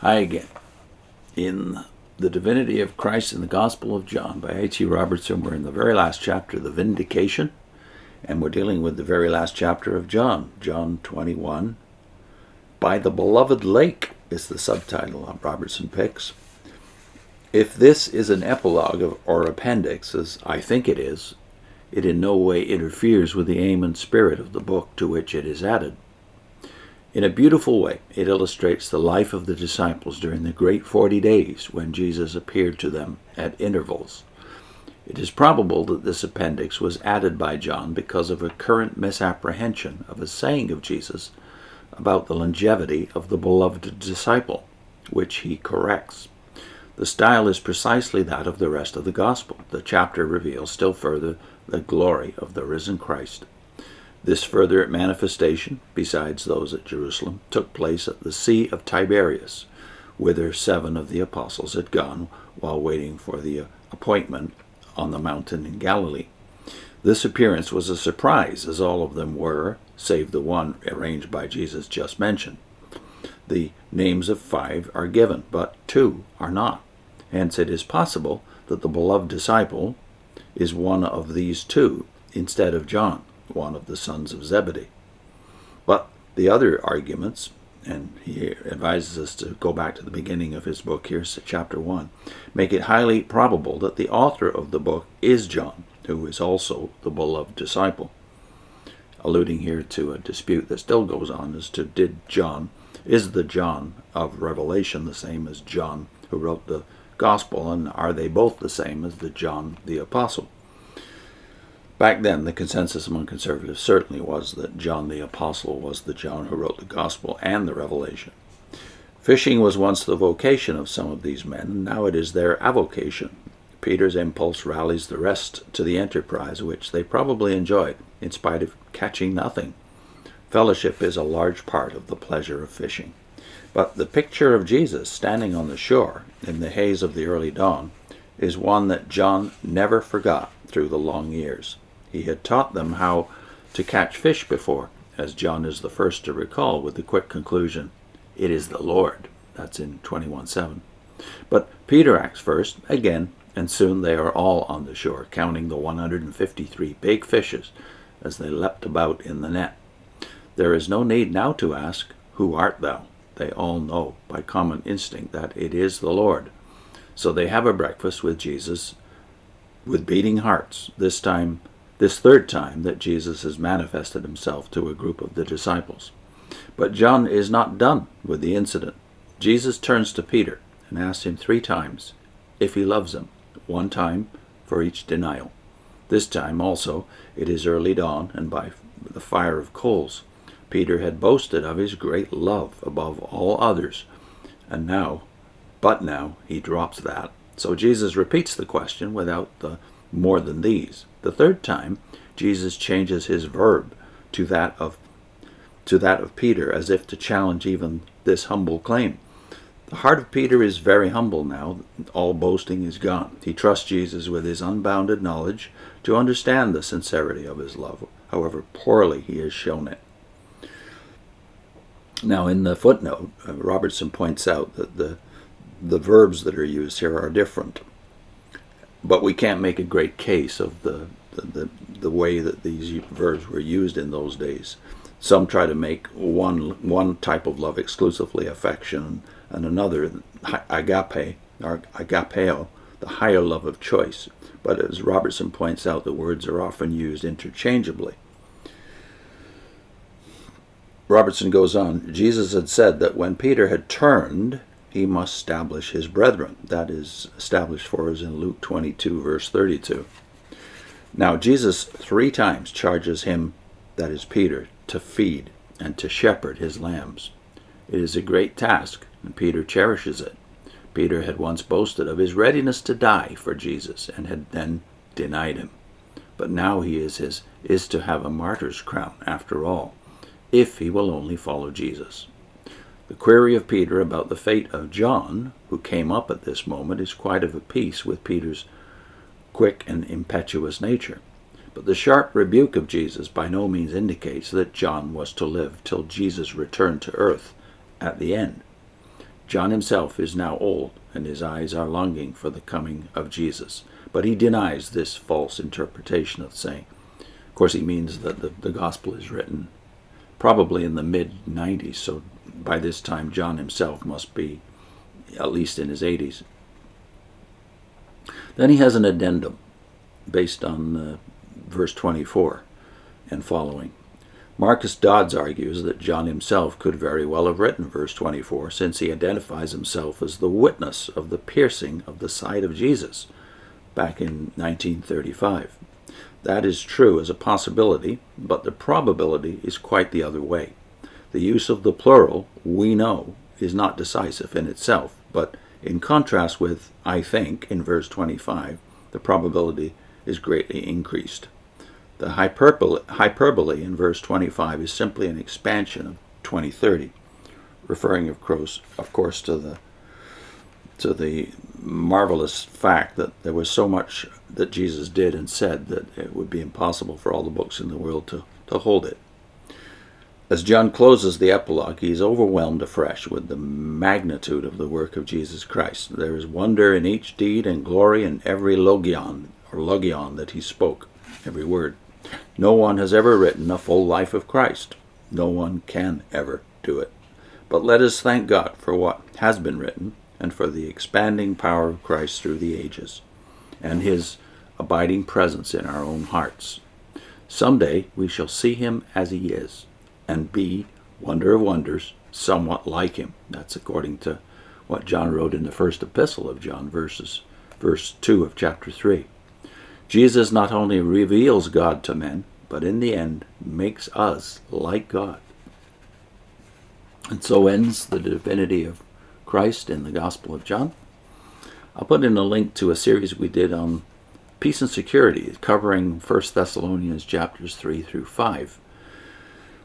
Hi again. In the Divinity of Christ in the Gospel of John by H.E. Robertson, we're in the very last chapter, the Vindication, and we're dealing with the very last chapter of John, John 21. By the Beloved Lake is the subtitle Robertson picks. If this is an epilogue or appendix, as I think it is, it in no way interferes with the aim and spirit of the book to which it is added. In a beautiful way, it illustrates the life of the disciples during the great 40 days when Jesus appeared to them at intervals. It is probable that this appendix was added by John because of a current misapprehension of a saying of Jesus about the longevity of the beloved disciple, which he corrects. The style is precisely that of the rest of the Gospel. The chapter reveals still further the glory of the risen Christ. This further manifestation, besides those at Jerusalem, took place at the Sea of Tiberias, whither 7 of the apostles had gone while waiting for the appointment on the mountain in Galilee. This appearance was a surprise, as all of them were, save the one arranged by Jesus just mentioned. The names of 5 are given, but 2 are not. Hence it is possible that the beloved disciple is one of these 2 instead of John, one of the sons of Zebedee. But the other arguments, and he advises us to go back to the beginning of his book here, chapter 1, make it highly probable that the author of the book is John, who is also the beloved disciple. Alluding here to a dispute that still goes on as to is the John of Revelation the same as John who wrote the Gospel, and are they both the same as the John the Apostle? Back then, the consensus among conservatives certainly was that John the Apostle was the John who wrote the Gospel and the Revelation. Fishing was once the vocation of some of these men, and now it is their avocation. Peter's impulse rallies the rest to the enterprise, which they probably enjoyed, in spite of catching nothing. Fellowship is a large part of the pleasure of fishing. But the picture of Jesus standing on the shore in the haze of the early dawn is one that John never forgot through the long years. He had taught them how to catch fish before, as John is the first to recall with the quick conclusion, "It is the Lord." That's in 21:7. But Peter acts first, again, and soon they are all on the shore, counting the 153 big fishes as they leapt about in the net. There is no need now to ask, "Who art thou?" They all know by common instinct that it is the Lord. So they have a breakfast with Jesus with beating hearts, this third time that Jesus has manifested himself to a group of the disciples. But John is not done with the incident. Jesus turns to Peter and asks him 3 times if he loves him, 1 time for each denial. This time also it is early dawn, and by the fire of coals. Peter had boasted of his great love above all others, but now he drops that. So Jesus repeats the question without the "more than these." The 3rd time, Jesus changes his verb to that of Peter, as if to challenge even this humble claim. The heart of Peter is very humble now. All boasting is gone. He trusts Jesus with his unbounded knowledge to understand the sincerity of his love, however poorly he has shown it. Now, in the footnote, Robertson points out that the verbs that are used here are different, but we can't make a great case of the way that these verbs were used in those days. Some try to make one type of love exclusively affection, and another agape or agapeo, the higher love of choice. But as Robertson points out, the words are often used interchangeably. Robertson goes on, Jesus had said that when Peter had turned, he must establish his brethren. That is established for us in Luke 22, verse 32. Now, Jesus 3 times charges him, that is Peter, to feed and to shepherd his lambs. It is a great task, and Peter cherishes it. Peter had once boasted of his readiness to die for Jesus and had then denied him. But now he is to have a martyr's crown after all, if he will only follow Jesus. The query of Peter about the fate of John, who came up at this moment, is quite of a piece with Peter's quick and impetuous nature. But the sharp rebuke of Jesus by no means indicates that John was to live till Jesus returned to earth at the end. John himself is now old, and his eyes are longing for the coming of Jesus. But he denies this false interpretation of the saying. Of course, he means that the gospel is written probably in the mid-90s, so by this time John himself must be at least in his 80s. Then he has an addendum based on verse 24 and following. Marcus Dodds argues that John himself could very well have written verse 24, since he identifies himself as the witness of the piercing of the side of Jesus back in 1935. That is true as a possibility, but the probability is quite the other way. The use of the plural, we know, is not decisive in itself, but in contrast with I think in verse 25, the probability is greatly increased. The hyperbole in verse 25 is simply an expansion of 2030, referring of course to the marvelous fact that there was so much that Jesus did and said that it would be impossible for all the books in the world to hold it. As John closes the epilogue, he is overwhelmed afresh with the magnitude of the work of Jesus Christ. There is wonder in each deed and glory in every logion that he spoke, every word. No one has ever written a full life of Christ. No one can ever do it. But let us thank God for what has been written and for the expanding power of Christ through the ages and his abiding presence in our own hearts. Someday we shall see him as he is and be, wonder of wonders, somewhat like him. That's according to what John wrote in the first epistle of John, verse 2 of chapter 3. Jesus not only reveals God to men, but in the end makes us like God. And so ends the divinity of Christ in the Gospel of John. I'll put in a link to a series we did on peace and security, covering 1 Thessalonians chapters 3 through 5.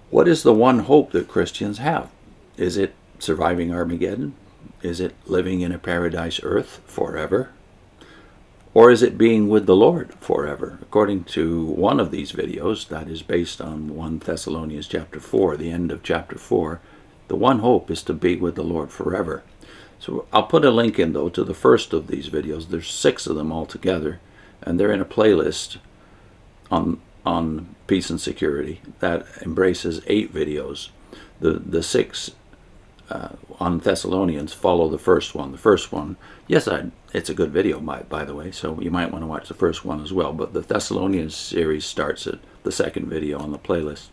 What is the one hope that Christians have? Is it surviving Armageddon? Is it living in a paradise earth forever? Or is it being with the Lord forever? According to one of these videos, that is based on 1 Thessalonians chapter 4, the end of chapter 4, the one hope is to be with the Lord forever. So I'll put a link in, though, to the first of these videos. There's 6 of them altogether, and they're in a playlist on peace and security that embraces 8 videos. The 6 on Thessalonians follow the first one. The first one, yes, it's a good video, by the way, so you might want to watch the first one as well. But the Thessalonians series starts at the second video on the playlist.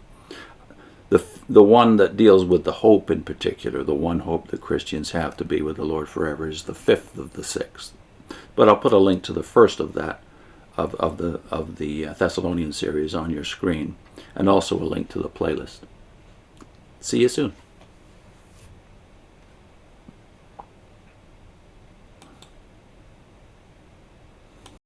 The one that deals with the hope in particular, the one hope that Christians have to be with the Lord forever, is the 5th of the 6th. But I'll put a link to the first of that, of the Thessalonian series on your screen, and also a link to the playlist. See you soon.